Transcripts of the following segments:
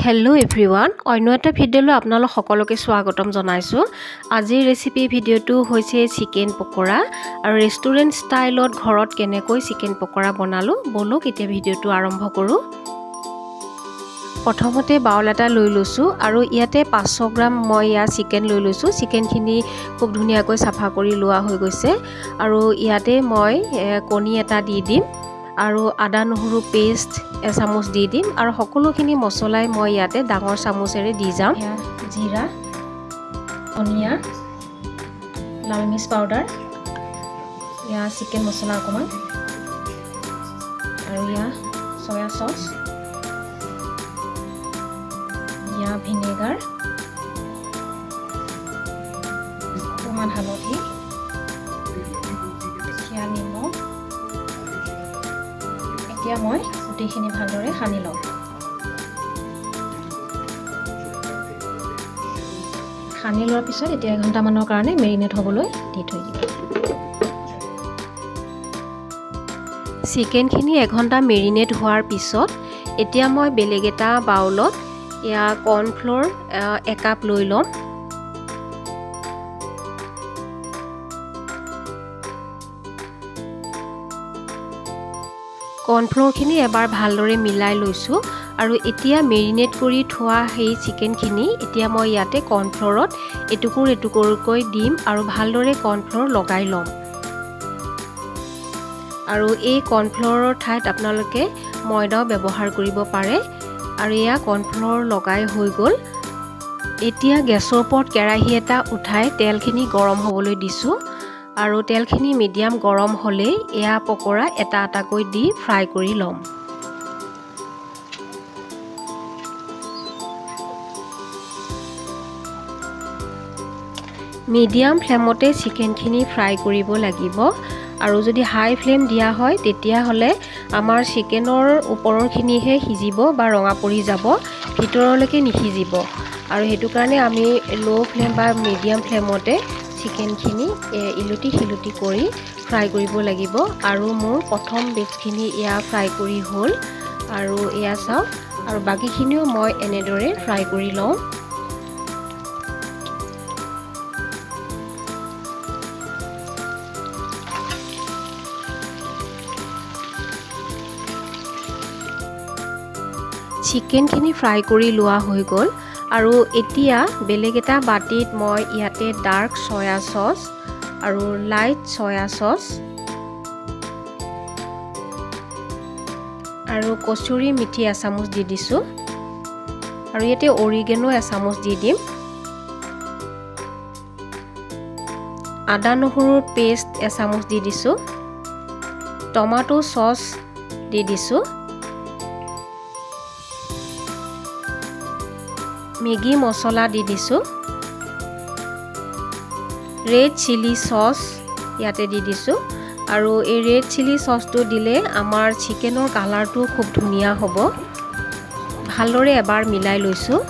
Hello' everyone, অন্য এটা ভিডিঅ'লৈ আপোনালোক সকলোকে স্বাগতম জনাইছোঁ। আজিৰ ৰেচিপি ভিডিঅ'টো হৈছে চিকেন পকৰা আৰু ৰেষ্টুৰেণ্ট ষ্টাইলত ঘৰত কেনেকৈ চিকেন পকৰা বনালোঁ ব'লক এতিয়া ভিডিঅ'টো আৰম্ভ কৰোঁ। প্ৰথমতে বাউল এটা লৈ লৈছোঁ আৰু ইয়াতে 500 গ্ৰাম মই চিকেন লৈ লৈছোঁ। চিকেনখিনি খুব ধুনীয়াকৈ চাফা কৰি লোৱা হৈ গৈছে আৰু ইয়াতে মই কণী এটা দি দিম আৰু আদা নহৰু পেষ্ট এচামুচ দি দিম আৰু সকলোখিনি মছলাই মই ইয়াতে ডাঙৰ চামুচেৰে দি যাম। জিৰা, ধনিয়া, লাল মিৰ্চ পাউডাৰ, চিকেন মছলা অকণমান আৰু চয়া চচ, ভিনেগাৰ, অকণমান হালধি, নিমখ। এতিয়া মই গোটেইখিনি ভালদৰে সানি লওঁ। সানি লোৱাৰ পিছত এতিয়া 1 ঘণ্টামানৰ কাৰণে মেৰিনেট হ'বলৈ দি থৈ দিম। চিকেনখিনি 1 ঘণ্টা মেৰিনেট হোৱাৰ পিছত এতিয়া মই বেলেগ এটা বাউলত কৰ্ণফ্ল'ৰ 1 কাপ লৈ ল'ম। কৰ্ণফ্ল'ৰখিনি এবাৰ ভালদৰে মিলাই লৈছোঁ আৰু এতিয়া মেৰিনেট কৰি থোৱা সেই চিকেনখিনি এতিয়া মই ইয়াতে কৰ্ণফ্ল'ৰত এটুকুৰ এটুকুৰকৈ দিম আৰু ভালদৰে কৰ্ণফ্ল'ৰ লগাই ল'ম। আৰু এই কৰ্ণফ্ল'ৰৰ ঠাইত আপোনালোকে ময়দাও ব্যৱহাৰ কৰিব পাৰে। আৰু কৰ্ণফ্ল'ৰ লগাই হৈ গ'ল। এতিয়া গেছৰ ওপৰত কেৰাহী এটা উঠাই তেলখিনি গৰম হ'বলৈ দিছোঁ আৰু তেলখিনি মিডিয়াম গৰম হ'লেই পকৰা এটা এটাকৈ দি ফ্ৰাই কৰি ল'ম। মিডিয়াম ফ্লেমতে চিকেনখিনি ফ্ৰাই কৰিব লাগিব আৰু যদি হাই ফ্লেম দিয়া হয় তেতিয়াহ'লে আমাৰ চিকেনৰ ওপৰৰখিনিহে সিজিব বা ৰঙা পৰি যাব, ভিতৰলৈকে নিসিজিব। আৰু সেইটো কাৰণে আমি ল' ফ্লেম বা মিডিয়াম ফ্লেমতে চিকেনখিনি ইলুটি সিলুটি কৰি ফ্ৰাই কৰিব লাগিব। আৰু মোৰ প্ৰথম বেচখিনি ফ্ৰাই কৰি হ'ল আৰু চাওক আৰু বাকীখিনিও মই এনেদৰে ফ্ৰাই কৰি লওঁ। চিকেনখিনি ফ্ৰাই কৰি লোৱা হৈ গ'ল আৰু এতিয়া বেলেগ এটা বাটিত মই ইয়াতে ডাৰ্ক চয়া চচ আৰু লাইট চয়া চচ আৰু কচুৰি মিঠি এচামুচ দি দিছোঁ আৰু ইয়াতে অৰিগেনো এচামুচ দি দিম। আদা নহৰুৰ পেষ্ট এচামুচ দি দিছোঁ। টমাটো চচ দি দিছোঁ। মেগী মছলা দি দিছোঁ। ৰেড চিলি চচ ইয়াতে দি দিছোঁ আৰু এই ৰেড চিলি চচটো দিলে আমাৰ চিকেনৰ কালাৰটো খুব ধুনীয়া হ'ব। ভালদৰে এবাৰ মিলাই লৈছোঁ।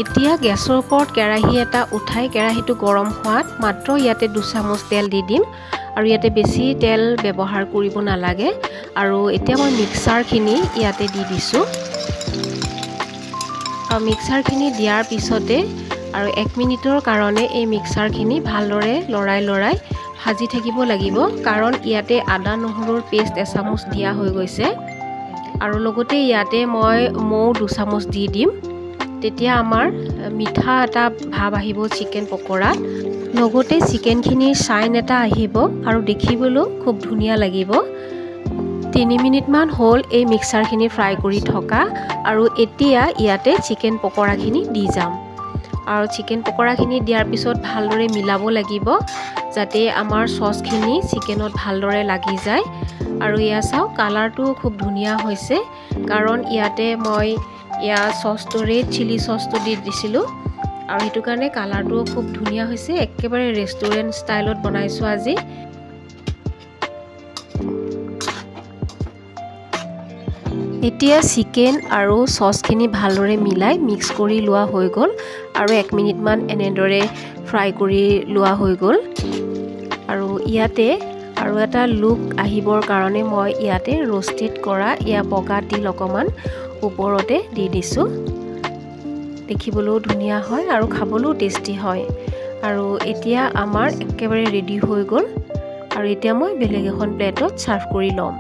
এতিয়া গেছৰ ওপৰত কেৰাহী এটা উঠাই কেৰাহীটো গৰম হোৱাত মাত্ৰ ইয়াতে 2 চামুচ তেল দি দিম আৰু ইয়াতে বেছি তেল ব্যৱহাৰ কৰিব নালাগে। আৰু এতিয়া মই মিক্সাৰখিনি ইয়াতে দি দিছোঁ আৰু মিক্সাৰখিনি দিয়াৰ পিছতে আৰু 1 মিনিটৰ কাৰণে এই মিক্সাৰখিনি ভালদৰে লৰাই ভাজি থাকিব লাগিব, কাৰণ ইয়াতে আদা নহৰুৰ পেষ্ট এচামুচ দিয়া হৈ গৈছে আৰু লগতে ইয়াতে মই মৌ 2 চামুচ দি দিম। তেতিয়া আমাৰ মিঠা এটা ভাৱ আহিব চিকেন পকৰাত। লগতে চিকেনখিনিৰ চাইন এটা আহিব আৰু দেখিবলৈও খুব ধুনীয়া লাগিব। 3 মিনিটমান হ'ল এই মিক্সাৰখিনি ফ্ৰাই কৰি থকা আৰু এতিয়া ইয়াতে চিকেন পকৰাখিনি দি যাম আৰু চিকেন পকৰাখিনি দিয়াৰ পিছত ভালদৰে মিলাব লাগিব যাতে আমাৰ চচখিনি চিকেনত ভালদৰে লাগি যায়। আৰু চাওক কালাৰটো খুব ধুনীয়া হৈছে, কাৰণ ইয়াতে মই চচটো ৰেড চিলি চচটো দি দিছিলোঁ আৰু সেইটো কাৰণে কালাৰটো খুব ধুনীয়া হৈছে। একেবাৰে ৰেষ্টুৰেণ্ট ষ্টাইলত বনাইছোঁ আজি। এতিয়া চিকেন আৰু চচখিনি ভালদৰে মিলাই মিক্স কৰি লোৱা হৈ গ'ল আৰু 1 মিনিটমান এনেদৰে ফ্ৰাই কৰি লোৱা হৈ গ'ল। আৰু ইয়াতে আৰু এটা লুক আহিবৰ কাৰণে মই ইয়াতে ৰোষ্টেড কৰা বগা তিল অকণমান ওপৰতে দি দিছোঁ। দেখিবলৈও ধুনীয়া হয় আৰু খাবলৈও টেষ্টি হয়। আৰু এতিয়া আমাৰ একেবাৰে ৰেডি হৈ গ'ল আৰু এতিয়া মই বেলেগ এখন প্লেটত ছাৰ্ভ কৰি ল'ম।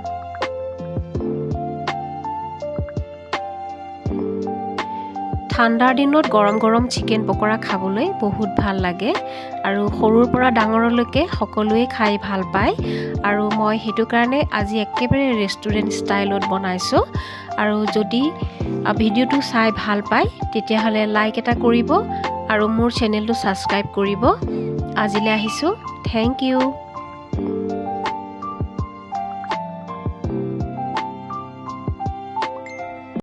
ঠাণ্ডাৰ দিনত গৰম গৰম চিকেন পকৰা খাবলৈ বহুত ভাল লাগে আৰু সৰুৰ পৰা ডাঙৰলৈকে সকলোৱে খাই ভাল পায়। আৰু মই সেইটো কাৰণে আজি একেবাৰে ৰেষ্টুৰেণ্ট ষ্টাইলত বনাইছোঁ। আৰু যদি ভিডিঅ'টো চাই ভাল পায় তেতিয়াহ'লে লাইক এটা কৰিব আৰু মোৰ চেনেলটো ছাবস্ক্ৰাইব কৰিব। আজিলৈ আহিছোঁ। Thank U.